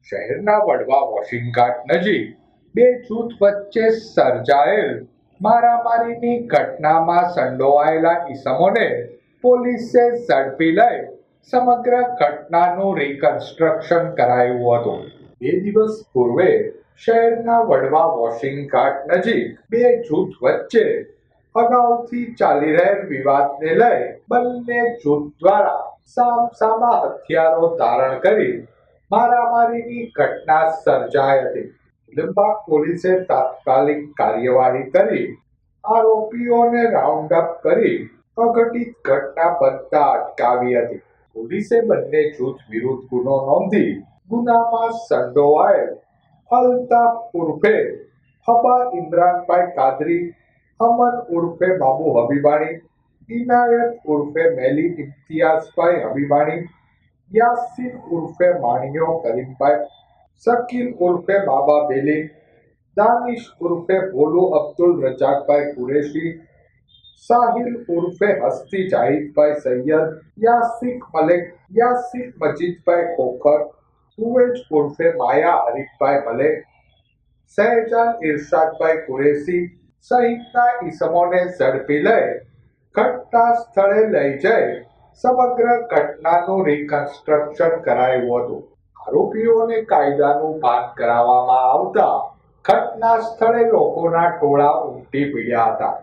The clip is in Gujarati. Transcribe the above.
શહેરના વડવા વોશિંગ્ટન નજીક બે જૂથ વચ્ચે સર્જાયેલ મારામારીની ઘટનામાં સંડોવાયેલા ઈસમોને પોલીસે ઝડપી લઈ સમગ્ર ઘટનાનું રિકન્સ્ટ્રક્શન કરાયું હતું. 2 દિવસ પૂર્વે શહેરના વડવા વોશિંગ્ટન નજીક બે જૂથ વચ્ચે અગાઉથી ચાલી રહેલ વિવાદને લઈ બંને જૂથ દ્વારા સામસામા હથિયારો ધારણ કરી મારામારીની ઘટના સર્જાઈ હતી. લીંબાગ પોલીસે તાત્કાલિક કાર્યવાહી કરી આરોપીઓને રાઉન્ડ અપ કરી અઘટિત ઘટના બનતા અટકાવી હતી. પોલીસે બંને જૂથ વિરુદ્ધ ગુનો નોંધી ગુનામાં સંડોવાયેલ અલ્તાફ ઉર્ફે હબા ઇમરાનભાઈ કાદરી, અમન ઉર્ફે બાબુ હબીબાણી, ઇનાયત ઉર્ફે મેલી ઇમ્તિયાઝભાઈ હબીબાણી, યાસીન ઉર્ફે માણિયો કરીમભાઈ, શકીલ ઉર્ફે બાબા બેલી, દાનિશ ઉર્ફે ભોલુ અબ્દુલ રજાકભાઈ કુરેશી, સાહિલ ઉર્ફે હસ્તી જાહિદભાઈ સૈયદ, યાસિક મલેક, યાસિક મજીદભાઈ ખોખર, ઉવેજ ઉર્ફે માયા હરીફભાઈ મલેક, શહેજાન ઇરશાદભાઈ કુરેશી સહિતના ઈસમોને ઝડપી લઈ ઘટના સ્થળે લઈ જઈ સમગ્ર ઘટનાનું રિકન્સ્ટ્રક્શન કરાયું હતું. આરોપીઓને કાયદાનું ભાન કરાવવામાં આવતા ઘટના સ્થળે લોકોના ટોળા ઉમટી પડ્યા હતા.